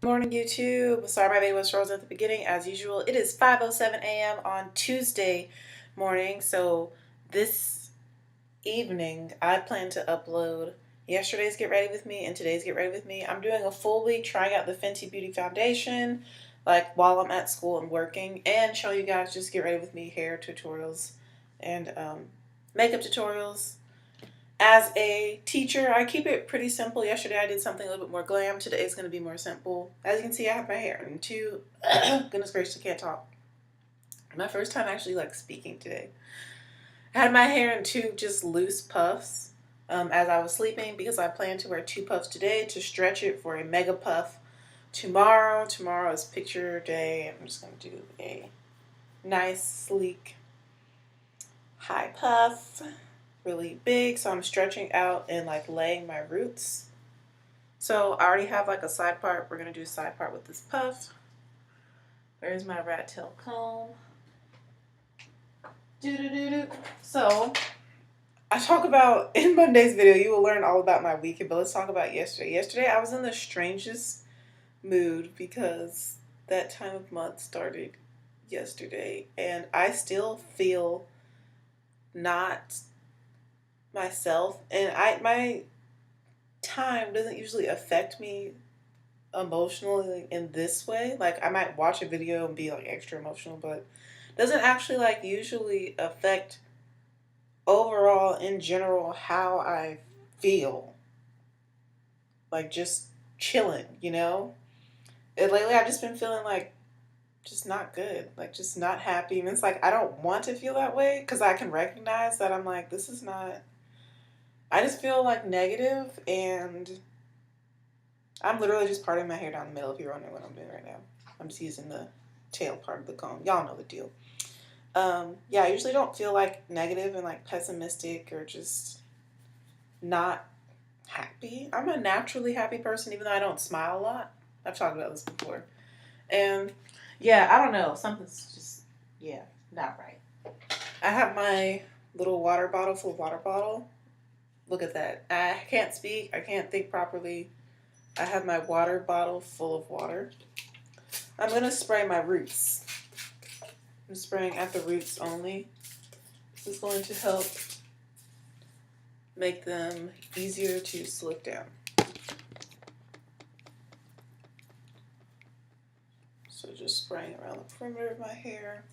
Morning, YouTube. Sorry my baby was frozen at the beginning. As usual, it is 5:07 a.m. on Tuesday morning. So this evening, I plan to upload yesterday's Get Ready With Me and today's Get Ready With Me. I'm doing a full week trying out the Fenty Beauty Foundation, like while I'm at school and working, and show you guys just Get Ready With Me hair tutorials and makeup tutorials. As a teacher, I keep it pretty simple. Yesterday I did something a little bit more glam. Today is going to be more simple. As you can see, I have my hair in two, goodness gracious, I can't talk. My first time actually speaking today. I had my hair in two just loose puffs as I was sleeping because I plan to wear two puffs today to stretch it for a mega puff tomorrow. Tomorrow is picture day. I'm just going to do a nice, sleek, high puff. Really big, so I'm stretching out and laying my roots. So I already have a side part. We're gonna do a side part with this puff. There's my rat tail comb. So I talk about in Monday's video, you will learn all about my weekend, but let's talk about yesterday. Yesterday I was in the strangest mood because that time of month started yesterday and I still feel not myself, and my time doesn't usually affect me emotionally in this way. I might watch a video and be extra emotional, but doesn't actually usually affect overall in general how I feel. Just chilling, lately I've just been feeling just not good, just not happy, and it's I don't want to feel that way because I can recognize that I'm this is not. I just feel negative, and I'm literally just parting my hair down the middle if you're wondering what I'm doing right now. I'm just using the tail part of the comb. Y'all know the deal. Yeah, I usually don't feel negative and pessimistic or just not happy. I'm a naturally happy person even though I don't smile a lot. I've talked about this before. And yeah, I don't know. Something's just, yeah, not right. I have my little water bottle, full water bottle. Look at that. I can't speak. I can't think properly. I have my water bottle full of water. I'm going to spray my roots. I'm spraying at the roots only. This is going to help make them easier to slick down. So just spraying around the perimeter of my hair.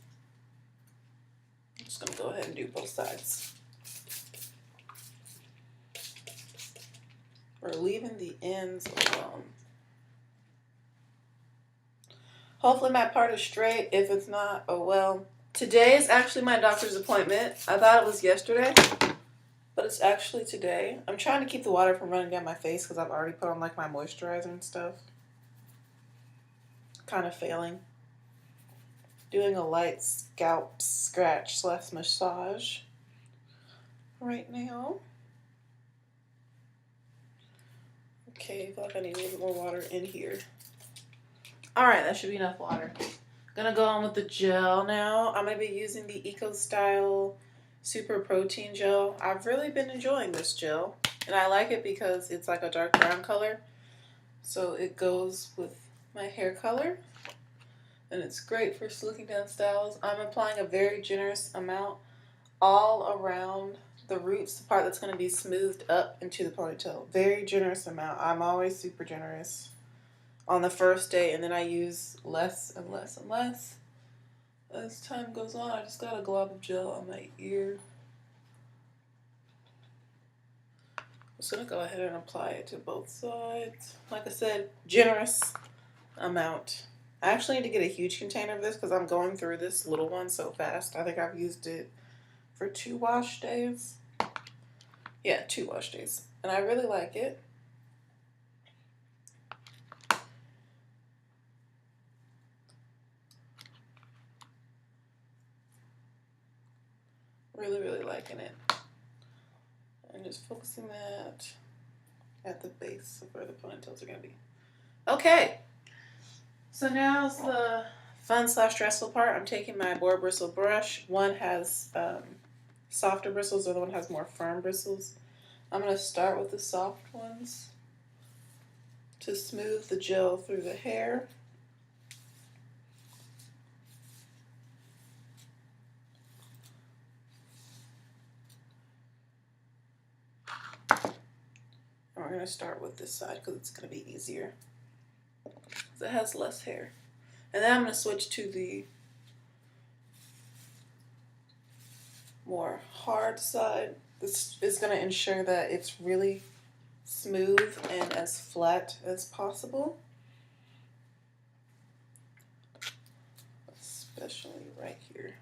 I'm just going to go ahead and do both sides. We're leaving the ends alone. Hopefully my part is straight. If it's not, oh well. Today is actually my doctor's appointment. I thought it was yesterday, but it's actually today. I'm trying to keep the water from running down my face because I've already put on my moisturizer and stuff. Kind of failing. Doing a light scalp scratch / massage right now. Okay, I feel like I need a little bit more water in here. Alright, that should be enough water. Gonna go on with the gel now. I'm gonna be using the Eco Style Super Protein Gel. I've really been enjoying this gel, and I like it because it's a dark brown color, so it goes with my hair color, and it's great for slicking down styles. I'm applying a very generous amount all around the roots, the part that's going to be smoothed up into the ponytail. Very generous amount. I'm always super generous on the first day, and then I use less and less and less as time goes on. I just got a glob of gel on my ear. I'm just going to go ahead and apply it to both sides. Like I said, generous amount. I actually need to get a huge container of this because I'm going through this little one so fast. I think I've used it for 2 wash days. Yeah, 2 wash days. And I really like it. Really, really liking it. And just focusing that at the base of where the ponytails are going to be. Okay. So now's the fun / stressful part. I'm taking my boar bristle brush. One has softer bristles, the other one has more firm bristles. I'm going to start with the soft ones to smooth the gel through the hair. And we're going to start with this side because it's going to be easier, because it has less hair. And then I'm going to switch to the more hard side. This is going to ensure that it's really smooth and as flat as possible, especially right here.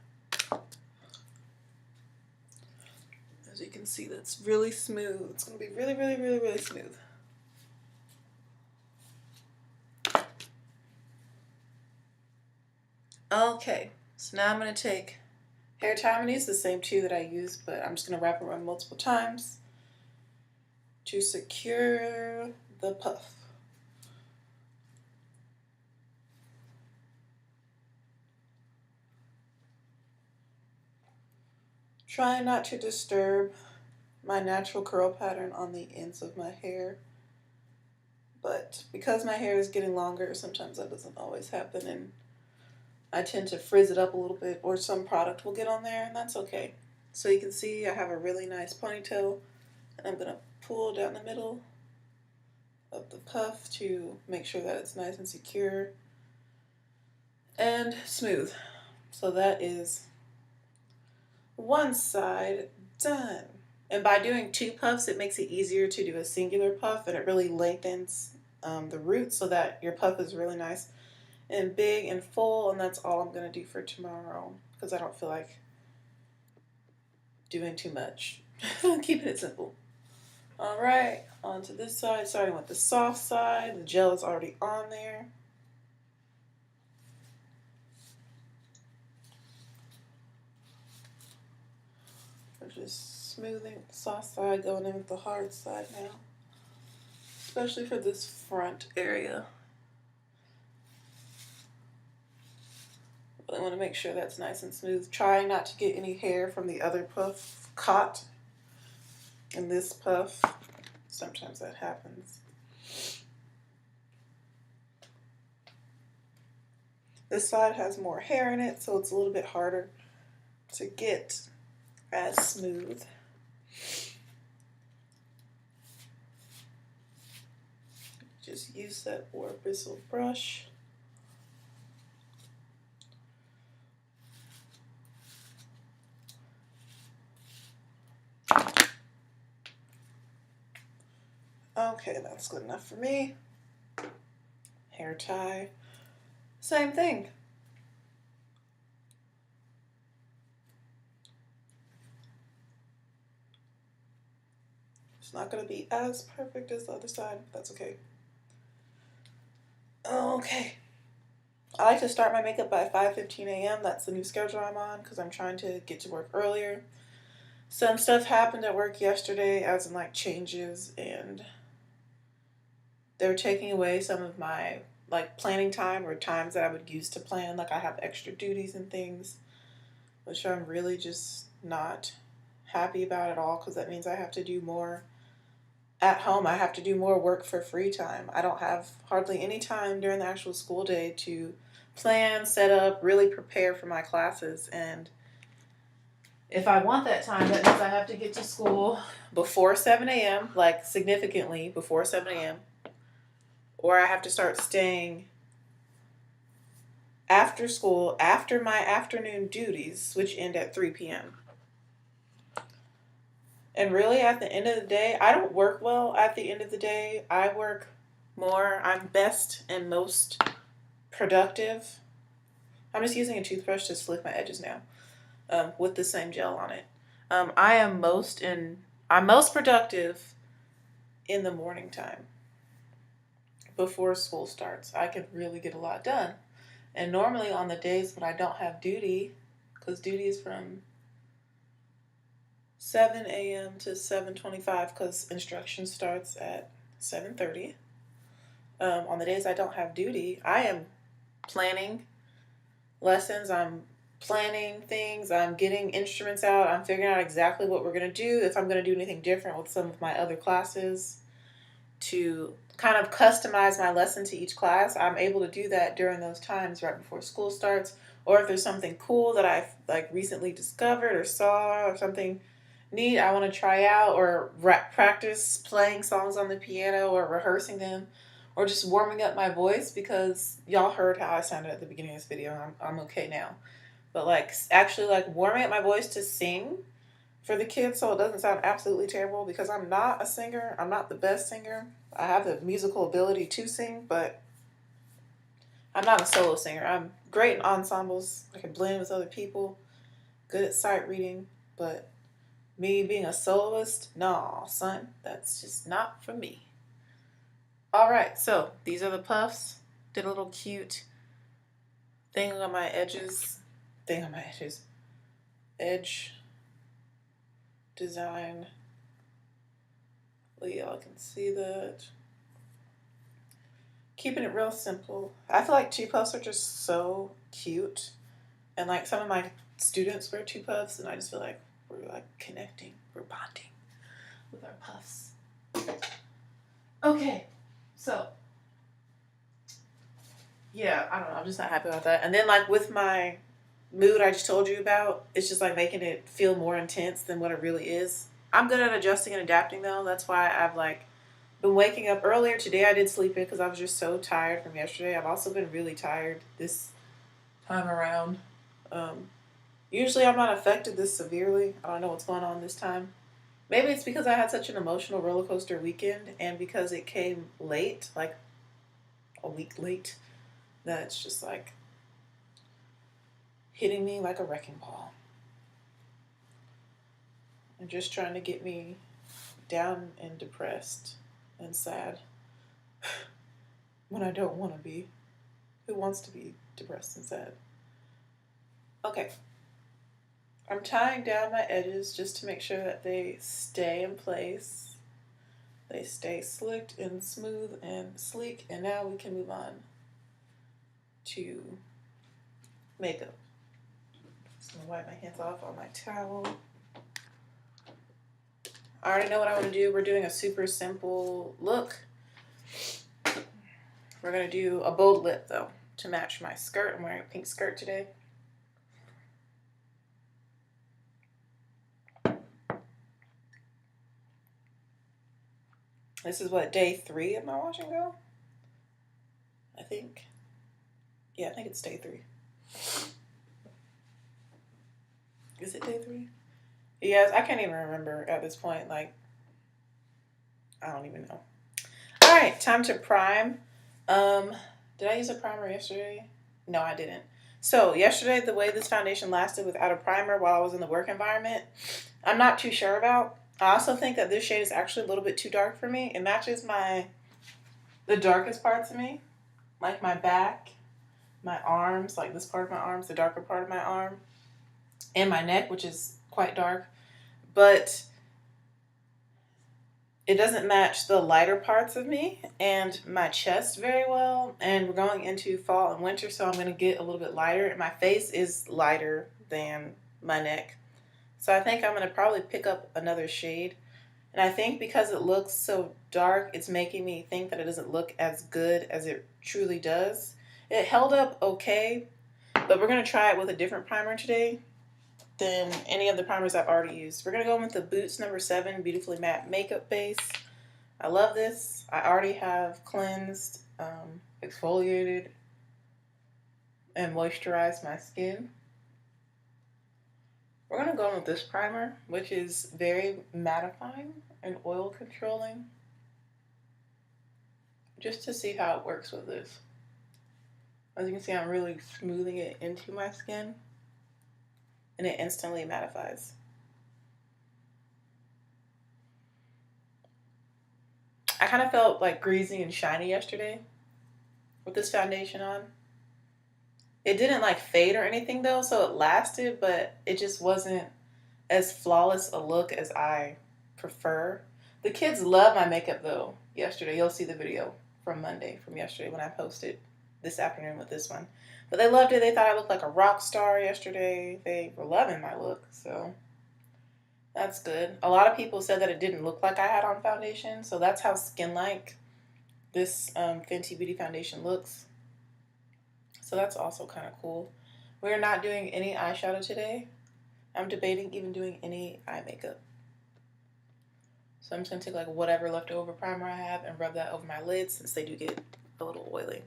As you can see, that's really smooth. It's going to be really, really, really, really smooth. Okay, so now I'm going to take hair tie. I'm going to use the same two that I used, but I'm just going to wrap it around multiple times to secure the puff. Try not to disturb my natural curl pattern on the ends of my hair, but because my hair is getting longer, sometimes that doesn't always happen, and I tend to frizz it up a little bit, or some product will get on there, and that's okay. So you can see I have a really nice ponytail, and I'm going to pull down the middle of the puff to make sure that it's nice and secure and smooth. So that is one side done. And by doing two puffs, it makes it easier to do a singular puff, and it really lengthens the root so that your puff is really nice and big and full. And that's all I'm going to do for tomorrow, because I don't feel like doing too much. Keeping it simple. All right, on to this side, starting with the soft side. The gel is already on there. We're just smoothing the soft side, going in with the hard side now, especially for this front area. But I want to make sure that's nice and smooth. Try not to get any hair from the other puff caught in this puff. Sometimes that happens. This side has more hair in it, so it's a little bit harder to get as smooth. Just use that war bristle brush. Okay, that's good enough for me. Hair tie, same thing. It's not going to be as perfect as the other side, but that's okay. Okay. I like to start my makeup by 5:15 a.m. That's the new schedule I'm on, because I'm trying to get to work earlier. Some stuff happened at work yesterday, as in like changes, and they're taking away some of my like planning time, or times that I would use to plan. Like I have extra duties and things, which I'm really just not happy about at all, because that means I have to do more at home. I have to do more work for free time. I don't have hardly any time during the actual school day to plan, set up, really prepare for my classes. And if I want that time, that means I have to get to school before 7 a.m., like significantly before 7 a.m., or I have to start staying after school, after my afternoon duties, which end at 3 p.m. And really, at the end of the day, I don't work well at the end of the day. I work more. I'm best and most productive. I'm just using a toothbrush to slick my edges now, with the same gel on it. I'm most productive in the morning time before school starts. I can really get a lot done. And normally on the days when I don't have duty, because duty is from 7 a.m. to 7:25, because instruction starts at 7:30. On the days I don't have duty, I am planning lessons, I'm planning things, I'm getting instruments out, I'm figuring out exactly what we're going to do, if I'm going to do anything different with some of my other classes to kind of customize my lesson to each class, I'm able to do that during those times right before school starts. Or if there's something cool that I've like recently discovered or saw or something neat I want to try out, or practice playing songs on the piano or rehearsing them, or just warming up my voice, because y'all heard how I sounded at the beginning of this video. I'm okay now. But like actually like warming up my voice to sing for the kids so it doesn't sound absolutely terrible, because I'm not a singer. I'm not the best singer. I have the musical ability to sing, but I'm not a solo singer. I'm great in ensembles. I can blend with other people, good at sight reading, but me being a soloist, nah, son, that's just not for me. All right, so these are the puffs. Did a little cute thing on my edges. Edge design. Y'all can see that. Keeping it real simple. I feel like two puffs are just so cute. And like some of my students wear two puffs, and I just feel like we're like connecting, we're bonding with our puffs. Okay, so yeah, I don't know, I'm just not happy about that. And then like with my mood I just told you about, it's just like making it feel more intense than what it really is. I'm good at adjusting and adapting though. That's why I've like been waking up earlier. Today I did sleep in because I was just so tired from yesterday. I've also been really tired this time around. Usually I'm not affected this severely. I don't know what's going on this time. Maybe it's because I had such an emotional roller coaster weekend, and because it came late, like a week late, that it's just like hitting me like a wrecking ball. And just trying to get me down and depressed and sad when I don't want to be. Who wants to be depressed and sad? Okay. I'm tying down my edges just to make sure that they stay in place. They stay slicked and smooth and sleek. And now we can move on to makeup. Just gonna wipe my hands off on my towel. I already know what I want to do. We're doing a super simple look. We're gonna do a bold lip though to match my skirt. I'm wearing a pink skirt today. This is what, day 3 of my wash and go? I think. Yeah, I think it's day 3. Is it day 3? Yes, I can't even remember at this point. Like, I don't even know. All right, time to prime. Did I use a primer yesterday? No, I didn't. So yesterday, the way this foundation lasted without a primer while I was in the work environment, I'm not too sure about. I also think that this shade is actually a little bit too dark for me. It matches the darkest parts of me, like my back, my arms, like this part of my arms, the darker part of my arm, and my neck, which is quite dark. But it doesn't match the lighter parts of me and my chest very well. And we're going into fall and winter, so I'm going to get a little bit lighter. And my face is lighter than my neck. So I think I'm going to probably pick up another shade. And I think because it looks so dark, it's making me think that it doesn't look as good as it truly does. It held up okay, but we're going to try it with a different primer today than any of the primers I've already used. We're going to go with the Boots No. 7 Beautifully Matte Makeup Base. I love this. I already have cleansed, exfoliated, and moisturized my skin. We're going to go with this primer, which is very mattifying and oil controlling, just to see how it works with this. As you can see, I'm really smoothing it into my skin, and it instantly mattifies. I kind of felt like greasy and shiny yesterday with this foundation on. It didn't like fade or anything though, so it lasted, but it just wasn't as flawless a look as I prefer. The kids love my makeup though yesterday. You'll see the video from Monday, from yesterday when I posted this afternoon with this one. But they loved it. They thought I looked like a rock star yesterday. They were loving my look, so that's good. A lot of people said that it didn't look like I had on foundation, so that's how skin-like this Fenty Beauty foundation looks. So that's also kind of cool. We're not doing any eyeshadow today. I'm debating even doing any eye makeup. So I'm just going to take like whatever leftover primer I have and rub that over my lids since they do get a little oily.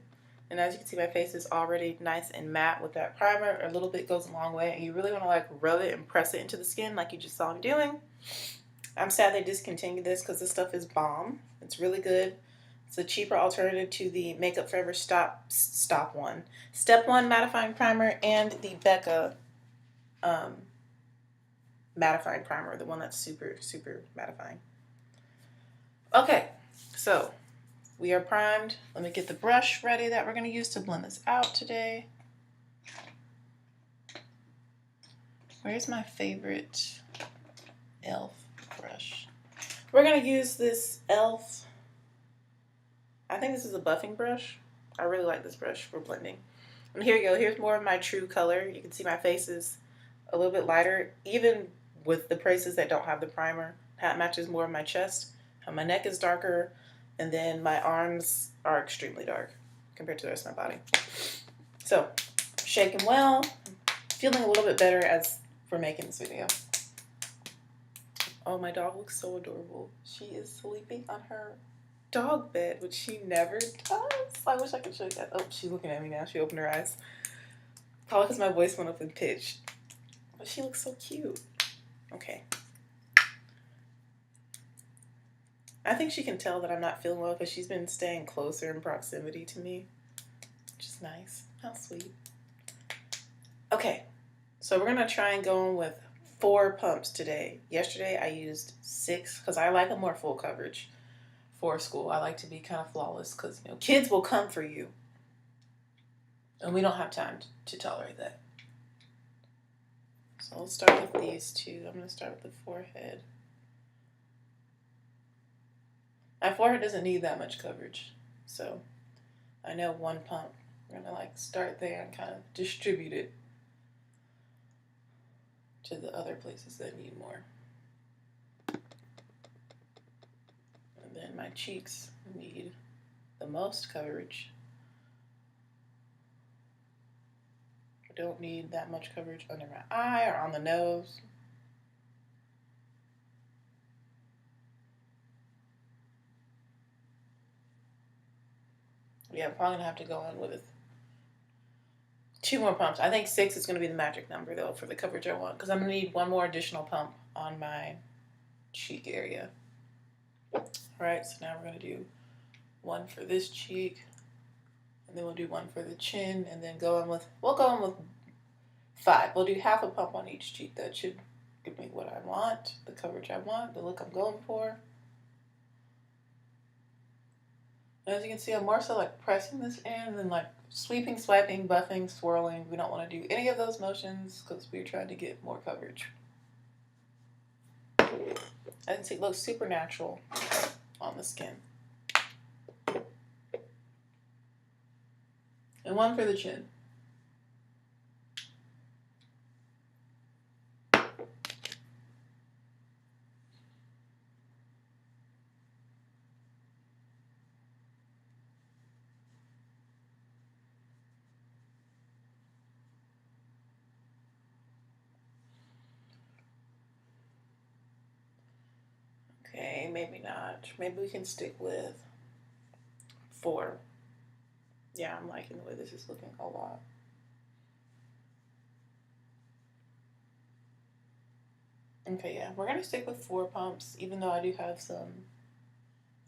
And as you can see, my face is already nice and matte with that primer. A little bit goes a long way, and you really want to like rub it and press it into the skin like you just saw me doing. I'm sad they discontinued this because this stuff is bomb. It's really good. It's a cheaper alternative to the Makeup Forever Step 1 mattifying primer and the Becca mattifying primer, the one that's super, super mattifying. Okay, so we are primed. Let me get the brush ready that we're going to use to blend this out today. Where's my favorite e.l.f. brush? We're going to use this e.l.f. I think this is a buffing brush. I really like this brush for blending. And here you go. Here's more of my true color. You can see my face is a little bit lighter, even with the places that don't have the primer. That matches more of my chest. My neck is darker, and then my arms are extremely dark compared to the rest of my body. So, shaking well. Feeling a little bit better as we're making this video. Oh, my dog looks so adorable. She is sleeping on her dog bed, which she never does. I wish I could show you that. Oh, she's looking at me now. She opened her eyes. Probably because my voice went up in pitch. But she looks so cute. Okay. I think she can tell that I'm not feeling well because she's been staying closer in proximity to me, which is nice. How sweet. Okay, so we're going to try and go in with 4 pumps today. Yesterday I used 6 because I like a more full coverage for school. I like to be kind of flawless because, you know, kids will come for you. And we don't have time to tolerate that. So let's start with these 2. I'm going to start with the forehead. My forehead doesn't need that much coverage, so I know 1 pump. We're going to like start there and kind of distribute it to the other places that need more. And then my cheeks need the most coverage. I don't need that much coverage under my eye or on the nose. Yeah, I'm probably going to have to go in with 2 more pumps. I think 6 is going to be the magic number, though, for the coverage I want. Because I'm going to need 1 more additional pump on my cheek area. Alright, so now we're going to do 1 for this cheek. And then we'll do 1 for the chin. And then we'll go in with 5. We'll do half a pump on each cheek. That should give me what I want, the coverage I want, the look I'm going for. As you can see, I'm more so like pressing this in and then like sweeping, swiping, buffing, swirling. We don't want to do any of those motions because we're trying to get more coverage. As you can see, it looks super natural on the skin. And 1 for the chin. Okay, maybe not. Maybe we can stick with 4. Yeah, I'm liking the way this is looking a lot. Okay, yeah, we're going to stick with 4 pumps, even though I do have some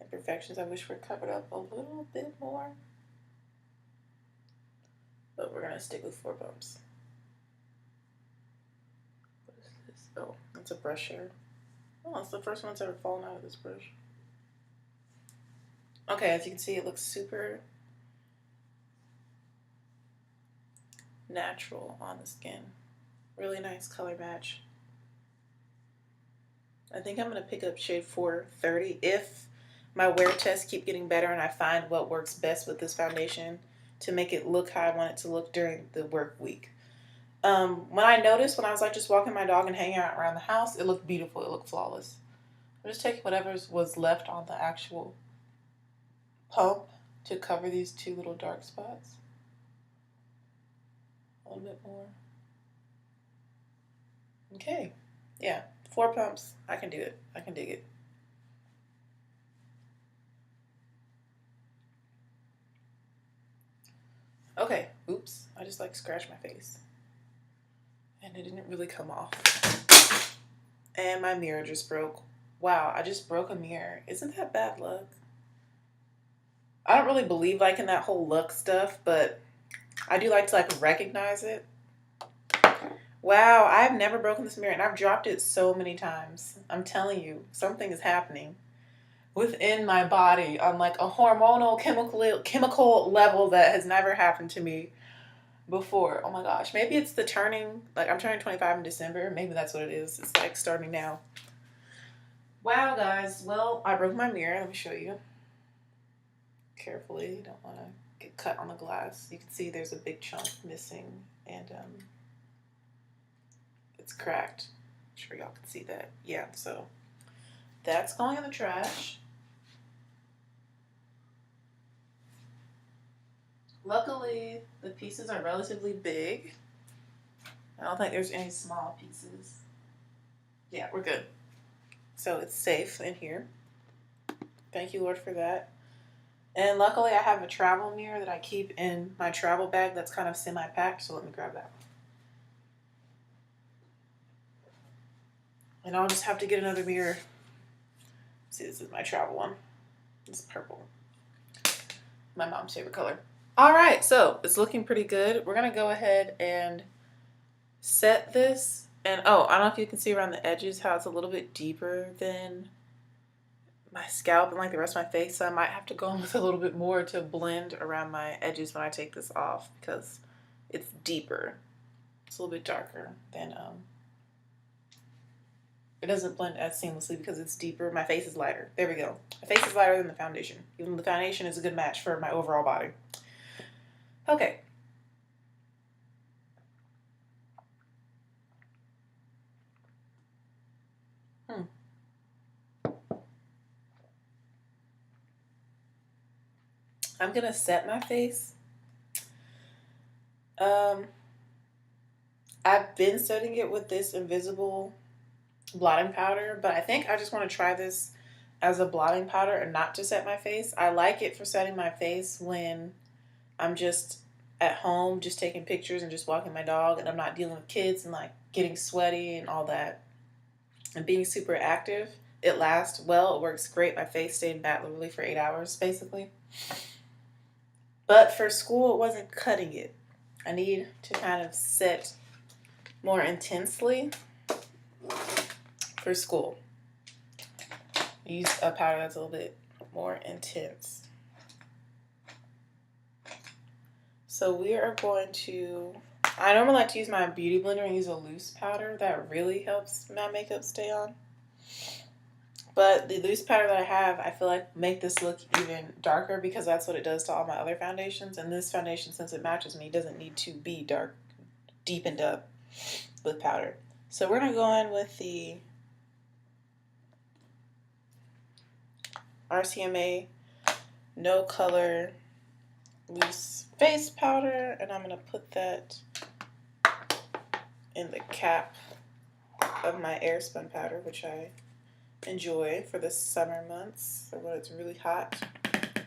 imperfections I wish were covered up a little bit more. But we're going to stick with 4 pumps. What is this? Oh, it's a brush hair. Oh, it's the first one that's ever fallen out of this brush. Okay, as you can see, it looks super natural on the skin. Really nice color match. I think I'm going to pick up shade 430 if my wear tests keep getting better and I find what works best with this foundation to make it look how I want it to look during the work week. When I noticed when I was like just walking my dog and hanging out around the house, it looked beautiful. It looked flawless. I'm just taking whatever was left on the actual pump to cover these two little dark spots. A little bit more. Okay, yeah, 4 pumps. I can do it. I can dig it. Okay, oops, I just like scratched my face. And it didn't really come off. And my mirror just broke. Wow, I just broke a mirror. Isn't that bad luck? I don't really believe like in that whole luck stuff, but I do like to like recognize it. Wow, I've never broken this mirror and I've dropped it so many times. I'm telling you, something is happening within my body on like a hormonal chemical level that has never happened to me before. Oh my gosh, maybe it's the turning, like I'm turning 25 in December. Maybe that's what it is. It's like starting now. Wow, guys. Well, I broke my mirror. Let me show you. Carefully, you don't want to get cut on the glass. You can see there's a big chunk missing and it's cracked. I'm sure y'all can see that. Yeah, so that's going in the trash. Luckily, the pieces are relatively big. I don't think there's any small pieces. Yeah, we're good. So it's safe in here. Thank you, Lord, for that. And luckily, I have a travel mirror that I keep in my travel bag that's kind of semi-packed, so let me grab that. And I'll just have to get another mirror. See, this is my travel one. It's purple. My mom's favorite color. All right, so it's looking pretty good. We're gonna go ahead and set this. And oh, I don't know if you can see around the edges how it's a little bit deeper than my scalp and like the rest of my face. So I might have to go in with a little bit more to blend around my edges when I take this off because it's deeper. It's a little bit darker than it doesn't blend as seamlessly because it's deeper. My face is lighter. There we go. My face is lighter than the foundation. Even the foundation is a good match for my overall body. Okay. I'm gonna set my face. I've been setting it with this invisible blotting powder, but I think I just want to try this as a blotting powder and not to set my face. I like it for setting my face when I'm just at home, just taking pictures and just walking my dog, and I'm not dealing with kids and like getting sweaty and all that. And being super active, it lasts well. It works great. My face stayed matte literally for 8 hours, basically. But for school, it wasn't cutting it. I need to kind of set more intensely for school. Use a powder that's a little bit more intense. So we are going to, I normally like to use my beauty blender and use a loose powder. That really helps my makeup stay on. But the loose powder that I have, I feel like make this look even darker because that's what it does to all my other foundations. And this foundation, since it matches me, doesn't need to be dark, deepened up with powder. So we're going to go in with the RCMA No Color Loose Face Powder. And I'm going to put that in the cap of my Airspun powder, which I enjoy for the summer months or when it's really hot.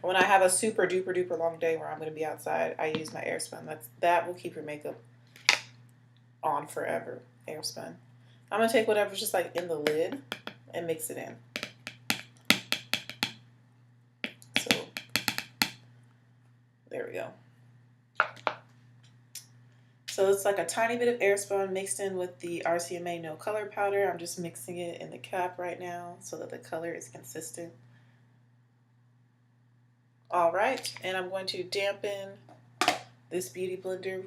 When I have a super duper duper long day where I'm going to be outside, I use my Airspun. That will keep your makeup on forever. Airspun. I'm going to take whatever's just like in the lid and mix it in. So there we go. So it's like a tiny bit of Airspun mixed in with the RCMA No Color powder. I'm just mixing it in the cap right now so that the color is consistent. All right, and I'm going to dampen this beauty blender.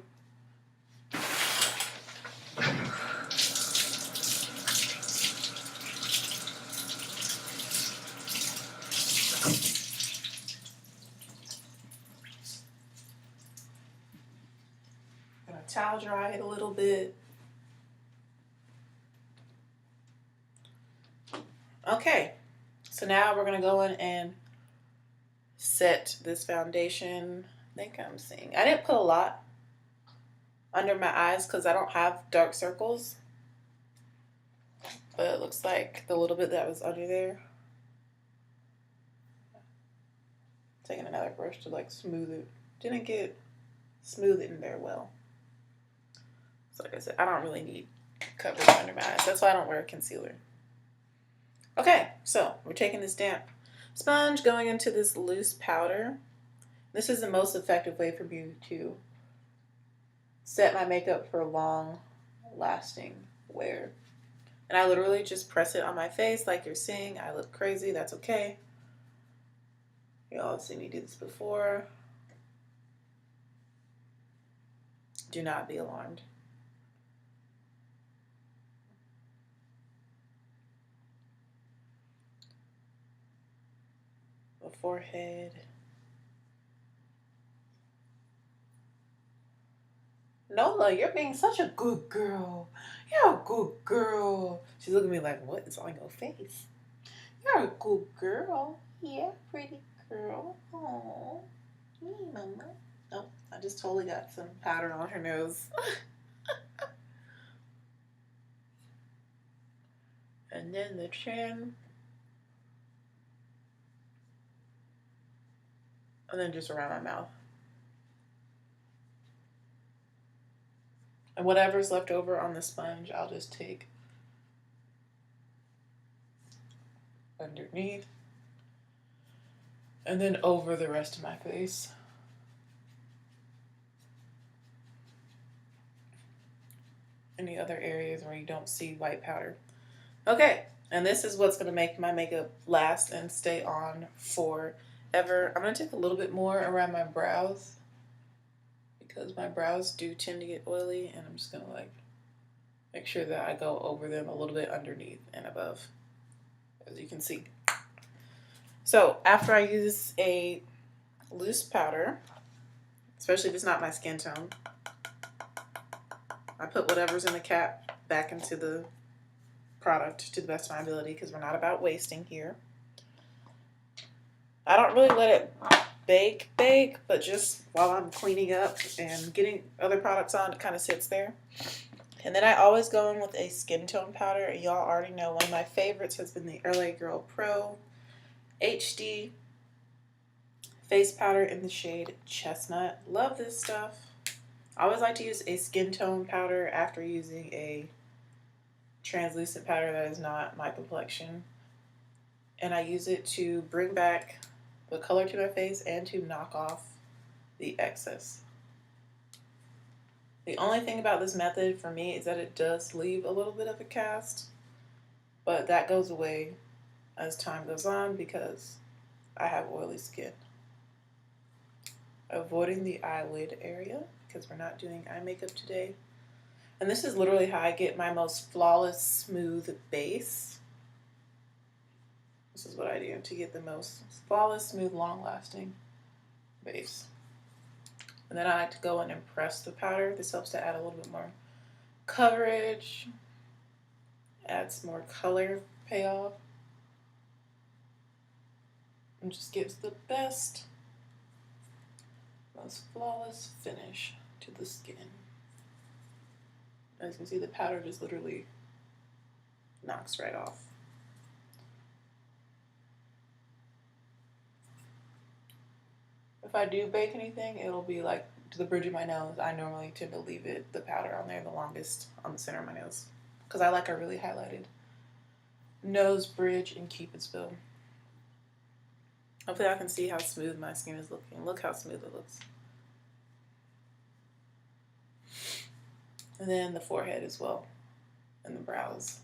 Towel dry it a little bit. Okay, so now we're going to go in and set this foundation. I think I'm seeing. I didn't put a lot under my eyes because I don't have dark circles. But it looks like the little bit that was under there. Taking another brush to like smooth it. Didn't get smooth in there well. So like I said, I don't really need coverage under my eyes. That's why I don't wear concealer. Okay, so we're taking this damp sponge, going into this loose powder. This is the most effective way for me to set my makeup for long lasting wear. And I literally just press it on my face like you're seeing. I look crazy, that's okay. Y'all have seen me do this before. Do not be alarmed. The forehead. Nola, you're being such a good girl. You're a good girl. She's looking at me like, what is on your face? You're a good girl. Yeah, pretty girl. Oh, hey, mama. Oh, I just totally got some powder on her nose. And then the chin. And then just around my mouth. And whatever's left over on the sponge, I'll just take underneath. And then over the rest of my face. Any other areas where you don't see white powder. Okay, and this is what's going to make my makeup last and stay on forever. I'm going to take a little bit more around my brows because my brows do tend to get oily, and I'm just going to like make sure that I go over them a little bit underneath and above, as you can see. So after I use a loose powder, especially if it's not my skin tone, I put whatever's in the cap back into the product to the best of my ability because we're not about wasting here. I don't really let it bake, but just while I'm cleaning up and getting other products on, it kind of sits there. And then I always go in with a skin tone powder. Y'all already know one of my favorites has been the LA Girl Pro HD face powder in the shade Chestnut. Love this stuff. I always like to use a skin tone powder after using a translucent powder that is not my complexion. And I use it to bring back the color to my face and to knock off the excess. The only thing about this method for me is that it does leave a little bit of a cast, but that goes away as time goes on because I have oily skin. Avoiding the eyelid area because we're not doing eye makeup today. And this is literally how I get my most flawless, smooth base. This is what I do to get the most flawless, smooth, long-lasting base. And then I like to go in and press the powder. This helps to add a little bit more coverage, adds more color payoff, and just gives the best, most flawless finish to the skin. As you can see, the powder just literally knocks right off. If I do bake anything, it'll be like to the bridge of my nose. I normally tend to leave the powder on there the longest on the center of my nose because I like a really highlighted nose bridge and Cupid's bow. Hopefully I can see how smooth my skin is looking. Look how smooth it looks. And then the forehead as well, and the brows.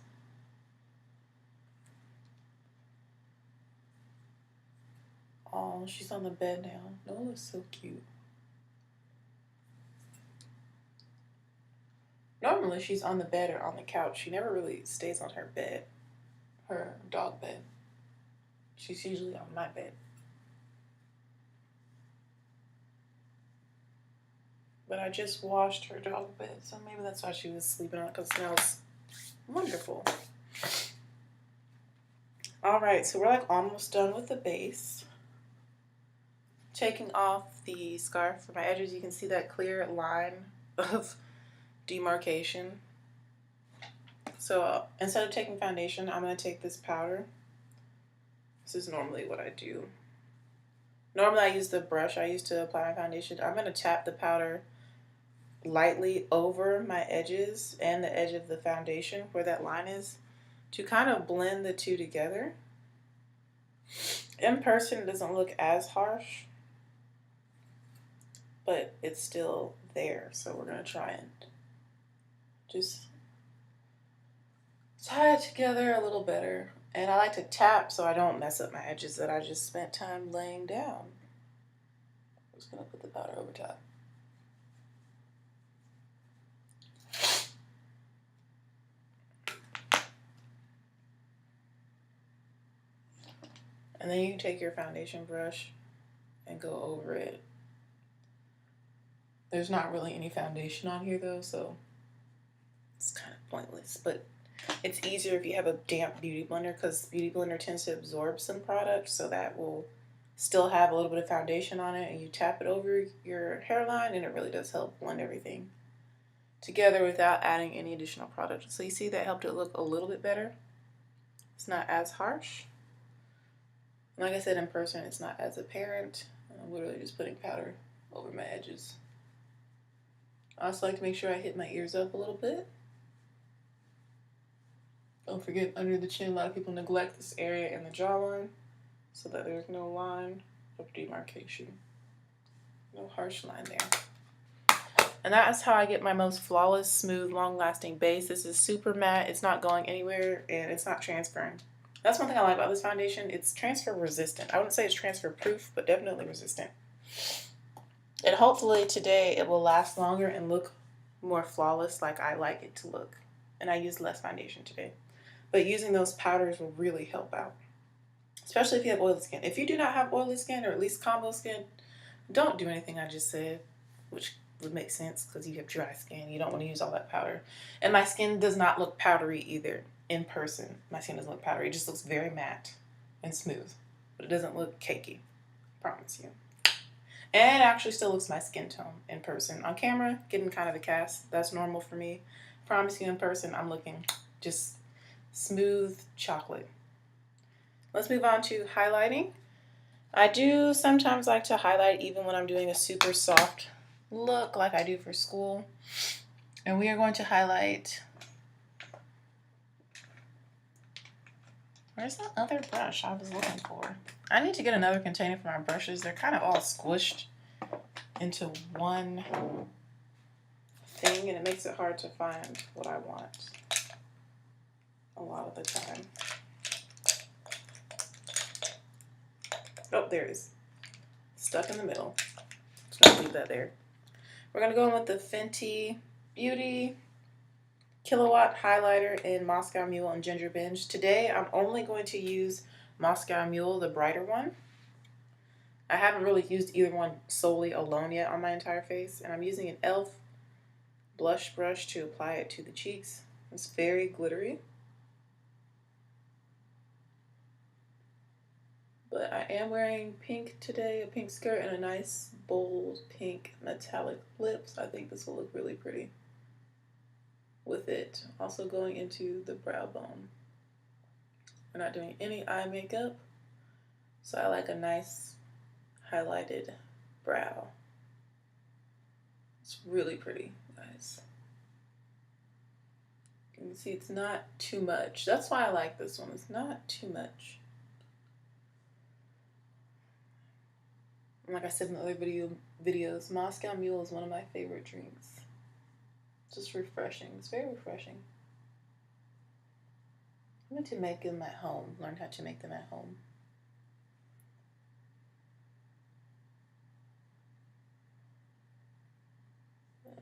Oh, she's on the bed now. Nola's so cute. Normally she's on the bed or on the couch. She never really stays on her bed, her dog bed. She's usually on my bed. But I just washed her dog bed, so maybe that's why she was sleeping on it, because it smells wonderful. Alright, so we're like almost done with the base. taking off the scarf for my edges, you can see that clear line of demarcation. So instead of taking foundation, I'm going to take this powder. This is normally what I do. Normally I use the brush I use to apply my foundation. I'm going to tap the powder lightly over my edges and the edge of the foundation where that line is to kind of blend the two together. In person it doesn't look as harsh, but it's still there. So we're going to try and just tie it together a little better. And I like to tap so I don't mess up my edges that I just spent time laying down. I'm just going to put the powder over top. And then you can take your foundation brush and go over it. There's not really any foundation on here though, so it's kind of pointless. But it's easier if you have a damp beauty blender, because beauty blender tends to absorb some product, so that will still have a little bit of foundation on it, and you tap it over your hairline and it really does help blend everything together without adding any additional product. So you see that helped it look a little bit better. It's not as harsh. Like I said, in person, it's not as apparent. I'm literally just putting powder over my edges. I also like to make sure I hit my ears up a little bit. Don't forget under the chin, a lot of people neglect this area in the jawline so that there's no line of demarcation. No harsh line there. And that's how I get my most flawless, smooth, long-lasting base. This is super matte. It's not going anywhere and it's not transferring. That's one thing I like about this foundation. It's transfer resistant. I wouldn't say it's transfer proof, but definitely resistant. And hopefully today it will last longer and look more flawless like I like it to look. And I used less foundation today. But using those powders will really help out. Especially if you have oily skin. If you do not have oily skin, or at least combo skin, don't do anything I just said, which would make sense because you have dry skin. You don't want to use all that powder. And my skin does not look powdery either. In person, my skin doesn't look powdery. It just looks very matte and smooth, but it doesn't look cakey, I promise you. And it actually still looks my skin tone in person. On camera, getting kind of a cast. That's normal for me. I promise you, in person, I'm looking just smooth chocolate. Let's move on to highlighting. I do sometimes like to highlight even when I'm doing a super soft look like I do for school. And we are going to highlight. Where's that other brush I was looking for? I need to get another container for my brushes. They're kind of all squished into one thing, and it makes it hard to find what I want a lot of the time. Oh, there it is. Stuck in the middle. Just gonna leave that there. We're gonna go in with the Fenty Beauty Kilowatt Highlighter in Moscow Mule and Ginger Binge. Today I'm only going to use Moscow Mule, the brighter one. I haven't really used either one solely alone yet on my entire face, and I'm using an e.l.f. blush brush to apply it to the cheeks. It's very glittery. But I am wearing pink today, a pink skirt and a nice bold pink metallic lips. I think this will look really pretty with it. Also going into the brow bone. We're not doing any eye makeup, so I like a nice highlighted brow. It's really pretty, guys. You can see it's not too much. That's why I like this one. It's not too much. And like I said in the other videos, Moscow Mule is one of my favorite drinks. Just refreshing. It's very refreshing. I'm going to make them at home. Learn how to make them at home.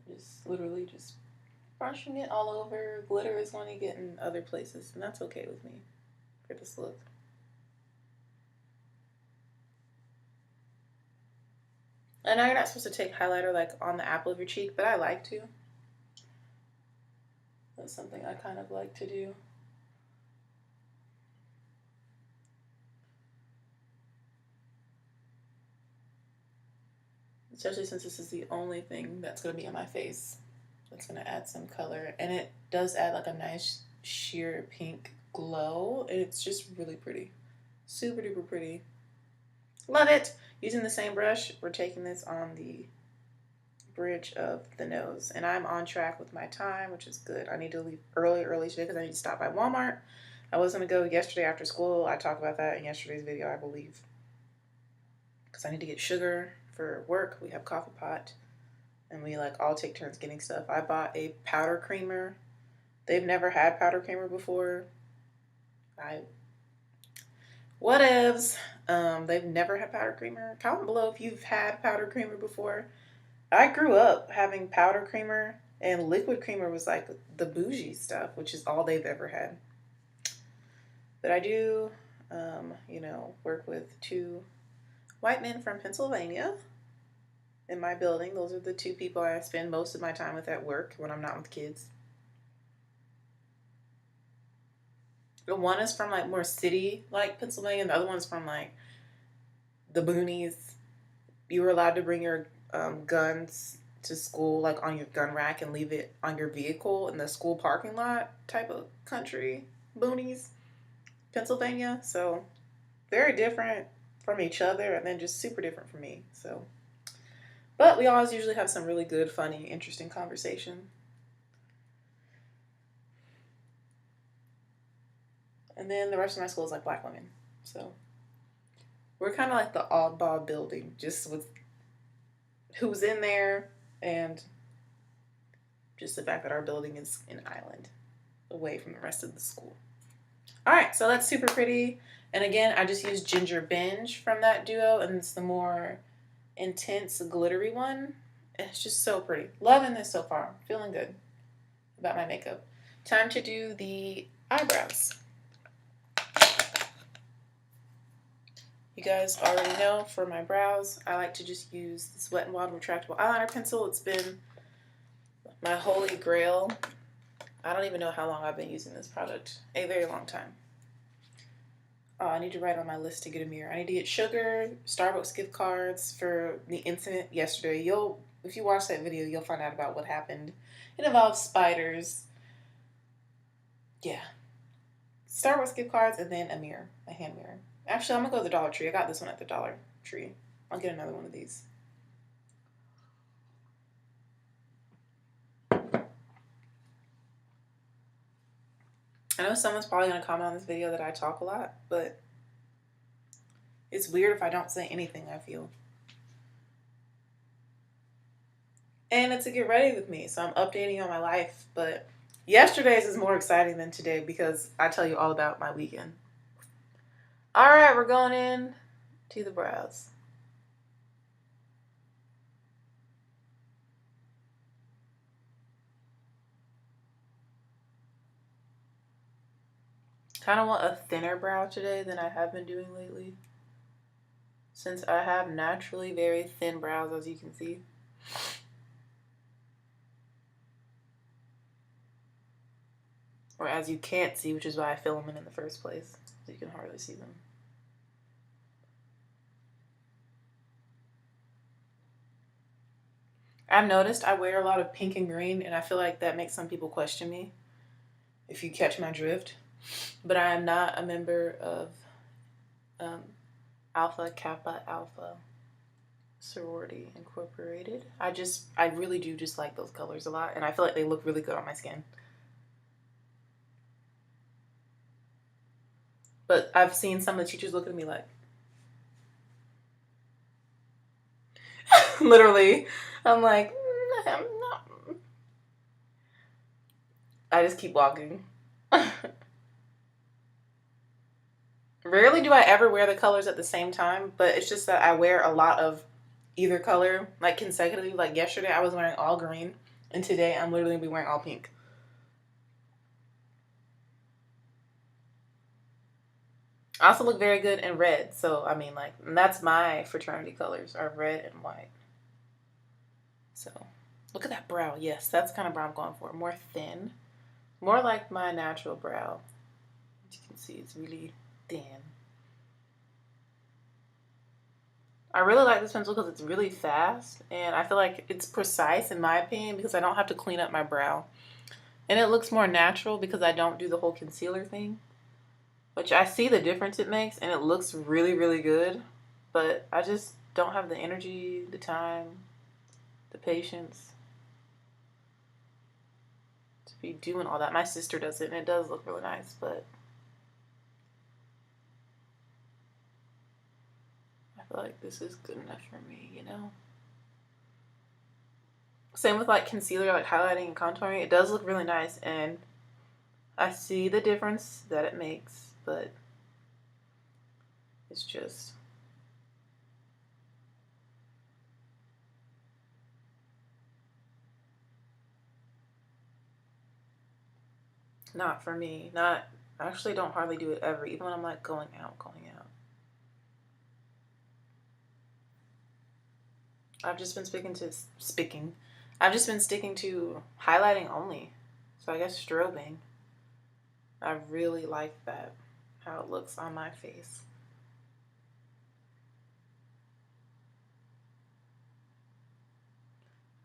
Just literally just brushing it all over. Glitter is going to get in other places, and that's okay with me for this look. I know you're not supposed to take highlighter like on the apple of your cheek, but I like to. That's something I kind of like to do. especially since this is the only thing that's going to be on my face. That's going to add some color, and it does add like a nice sheer pink glow. It's just really pretty. Super duper pretty. Love it. Using the same brush, we're taking this on the bridge of the nose, and I'm on track with my time, which is good. I need to leave early today because I need to stop by Walmart. I was going to go yesterday after school. I talked about that in yesterday's video, I believe, because I need to get sugar for work. We have coffee pot, and we like all take turns getting stuff. I bought a powder creamer. They've never had powder creamer before. Whatevs. They've never had powder creamer. Comment below if you've had powder creamer before. I grew up having powder creamer, and liquid creamer was like the bougie stuff, which is all they've ever had. But I do, work with 2 white men from Pennsylvania in my building. Those are the 2 people I spend most of my time with at work when I'm not with kids. The one is from like more city like Pennsylvania, and the other one's from like the boonies. You were allowed to bring your guns to school like on your gun rack and leave it on your vehicle in the school parking lot type of country, boonies, Pennsylvania. So very different from each other, and then just super different from me. So, but we always usually have some really good, funny, interesting conversation. And then the rest of my school is like black women. So we're kind of like the oddball building, just with who's in there and just the fact that our building is an island away from the rest of the school. All right, so that's super pretty. And again, I just used Ginger Binge from that duo, and it's the more intense glittery one. It's just so pretty. Loving this so far. Feeling good about my makeup. Time to do the eyebrows. You guys already know for my brows, I like to just use this Wet n Wild retractable eyeliner pencil. It's been my holy grail. I don't even know how long I've been using this product. A very long time. Oh, I need to write on my list to get a mirror. I need to get sugar, Starbucks gift cards for the incident yesterday. If you watch that video, you'll find out about what happened. It involves spiders. Yeah. Starbucks gift cards and then a mirror, a hand mirror. Actually, I'm going to go to the Dollar Tree. I got this one at the Dollar Tree. I'll get another one of these. I know someone's probably going to comment on this video that I talk a lot, but it's weird if I don't say anything, I feel. And it's a get ready with me, so I'm updating on my life, but yesterday's is more exciting than today because I tell you all about my weekend. All right, we're going in to the brows. Kind of want a thinner brow today than I have been doing lately, since I have naturally very thin brows, as you can see. Or as you can't see, which is why I fill them in the first place, so you can hardly see them. I've noticed I wear a lot of pink and green, and I feel like that makes some people question me, if you catch my drift. But I am not a member of Alpha Kappa Alpha Sorority Incorporated. I really do just like those colors a lot, and I feel like they look really good on my skin. But I've seen some of the teachers look at me like, literally, I'm like, I'm not. I just keep walking. Rarely do I ever wear the colors at the same time, but it's just that I wear a lot of either color, like consecutively. Like yesterday, I was wearing all green, and today I'm literally gonna be wearing all pink. I also look very good in red, so I mean, like, that's my fraternity colors, are red and white. So, look at that brow. Yes, that's the kind of brow I'm going for. More thin, more like my natural brow. As you can see, it's really thin. I really like this pencil because it's really fast, and I feel like it's precise in my opinion because I don't have to clean up my brow. And it looks more natural because I don't do the whole concealer thing, which I see the difference it makes, and it looks really, really good. But I just don't have the energy, the time, the patience to be doing all that. My sister does it, and it does look really nice, but I feel like this is good enough for me, you know? Same with like concealer, like highlighting and contouring. It does look really nice, and I see the difference that it makes, but it's just not for me. Not, I actually don't hardly do it ever, even when I'm like going out. I've just been I've just been sticking to highlighting only. So I guess strobing. I really like that, how it looks on my face.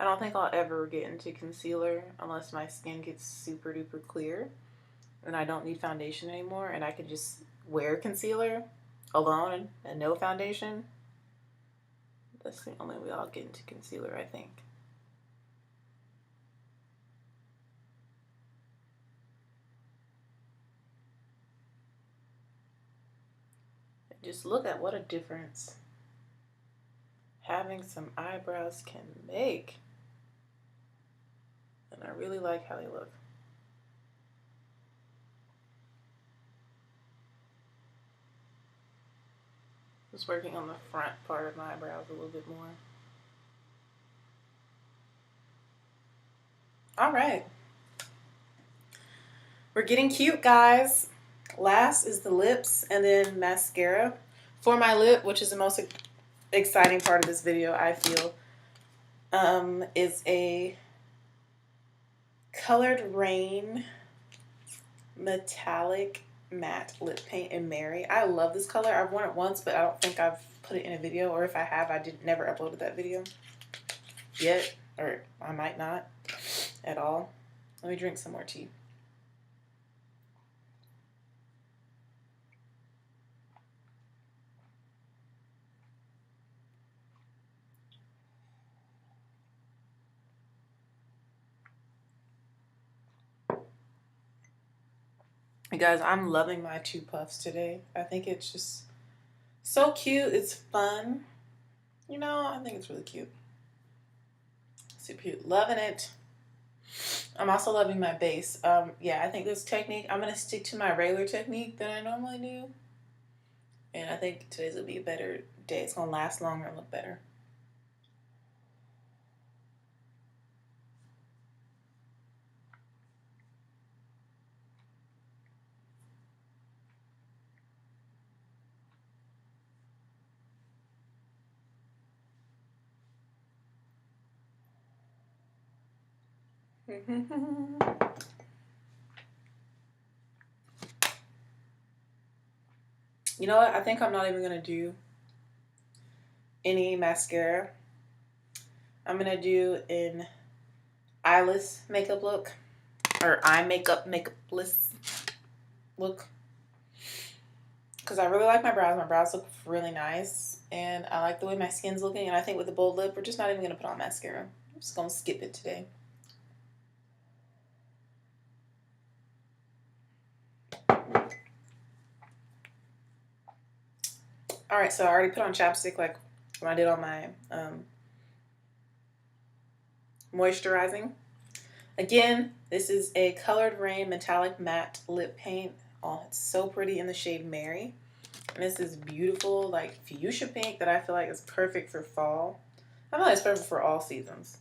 I don't think I'll ever get into concealer unless my skin gets super duper clear and I don't need foundation anymore and I can just wear concealer alone and no foundation. That's the only way I'll get into concealer, I think. Just look at what a difference having some eyebrows can make. And I really like how they look. Just working on the front part of my eyebrows a little bit more. All right. We're getting cute, guys. Last is the lips and then mascara. For my lip, which is the most exciting part of this video, I feel, is a Colored Rain metallic matte lip paint in Mary. I love this color. I've worn it once, but I don't think I've put it in a video, or if I have, I never uploaded that video yet, or I might not at all. Let me drink some more tea. You guys, I'm loving my 2 puffs today. I think it's just so cute. It's fun. You know, I think it's really cute. Super cute. Loving it. I'm also loving my base. Yeah, I think this technique, I'm going to stick to my regular technique that I normally do. And I think today's will be a better day. It's going to last longer and look better. You know what? I think I'm not even going to do any mascara. I'm going to do an eyeless makeup look, or eye makeupless look. Because I really like my brows. My brows look really nice. And I like the way my skin's looking. And I think with the bold lip, we're just not even going to put on mascara. I'm just going to skip it today. Alright, so I already put on chapstick like when I did all my moisturizing. Again, this is a Colored Rain metallic matte lip paint. Oh, it's so pretty in the shade Mary. And this is beautiful, like fuchsia pink that I feel like is perfect for fall. I feel like it's perfect for all seasons.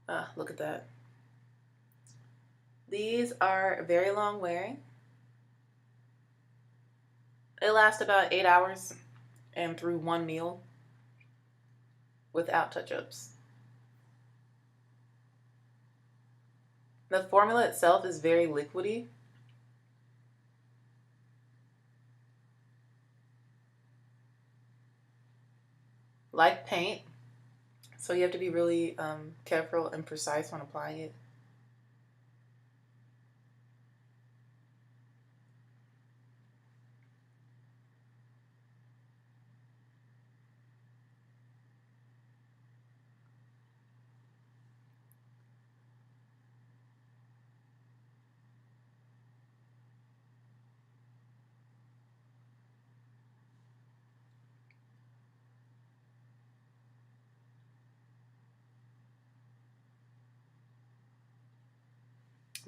Ah, look at that. These are very long wearing. They last about 8 hours and through one meal without touch-ups. The formula itself is very liquidy. like paint, so you have to be really careful and precise when applying it.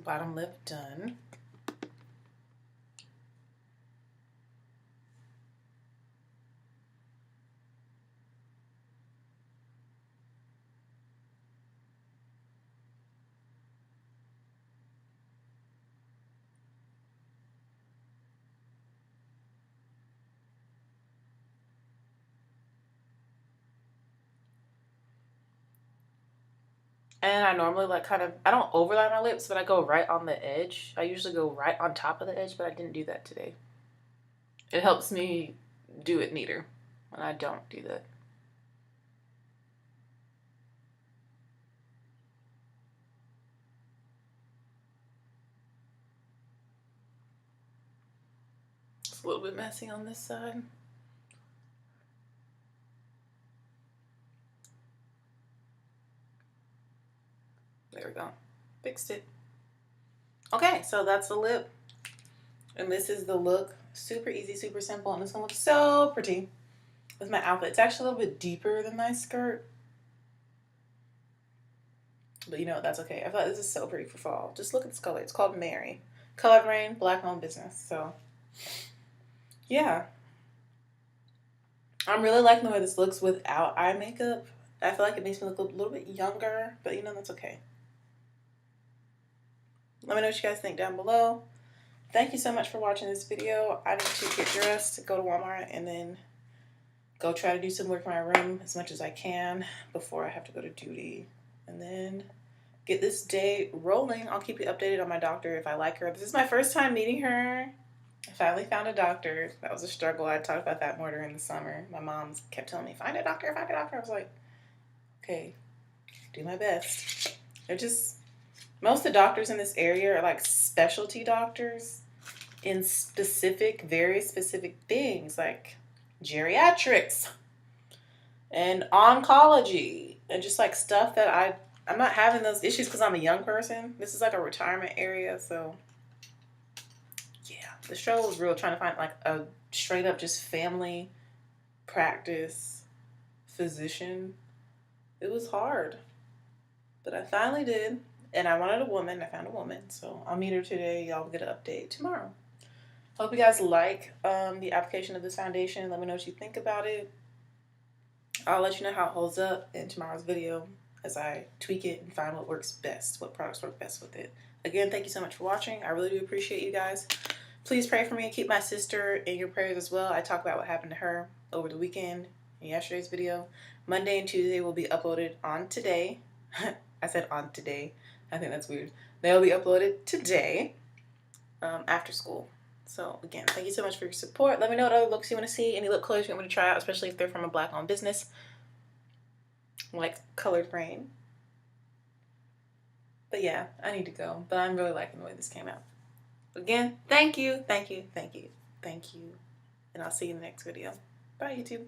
Bottom lip done. And I normally like kind of, I don't overlap my lips, but I go right on the edge. I usually go right on top of the edge, but I didn't do that today. It helps me do it neater when I don't do that. It's a little bit messy on this side. There we go. Fixed it. Okay, so that's the lip. And this is the look. Super easy, super simple, and it's gonna look so pretty with my outfit. It's actually a little bit deeper than my skirt. But you know, that's okay. I thought this is so pretty for fall. Just look at this color. It's called Mary. Colored Rain, Black owned business. So yeah. I'm really liking the way this looks without eye makeup. I feel like it makes me look a little bit younger, but you know, that's okay. Let me know what you guys think down below. Thank you so much for watching this video. I need to get dressed, go to Walmart, and then go try to do some work in my room as much as I can before I have to go to duty. And then get this day rolling. I'll keep you updated on my doctor if I like her. This is my first time meeting her. I finally found a doctor. That was a struggle. I talked about that more during the summer. My mom kept telling me, find a doctor, find a doctor. I was like, okay, do my best. They're just, most of the doctors in this area are like specialty doctors in specific, very specific things like geriatrics and oncology and just like stuff that I'm not having those issues because I'm a young person. This is like a retirement area, so yeah, the struggle was real trying to find like a straight up just family practice physician. It was hard, but I finally did. And I wanted a woman. I found a woman, so I'll meet her today. Y'all will get an update tomorrow. Hope you guys like the application of this foundation. Let me know what you think about it. I'll let you know how it holds up in tomorrow's video as I tweak it and find what works best, what products work best with it. Again, thank you so much for watching. I really do appreciate you guys. Please pray for me and keep my sister in your prayers as well. I talked about what happened to her over the weekend in yesterday's video. Monday and Tuesday will be uploaded on today. I said on today. I think that's weird. They'll be uploaded today after school. So again, thank you so much for your support. Let me know what other looks you want to see, any lip colors you want me to try out, especially if they're from a Black-owned business like Colored Rain. But yeah, I need to go. But I'm really liking the way this came out. Again, thank you, thank you, thank you, thank you. And I'll see you in the next video. Bye, YouTube.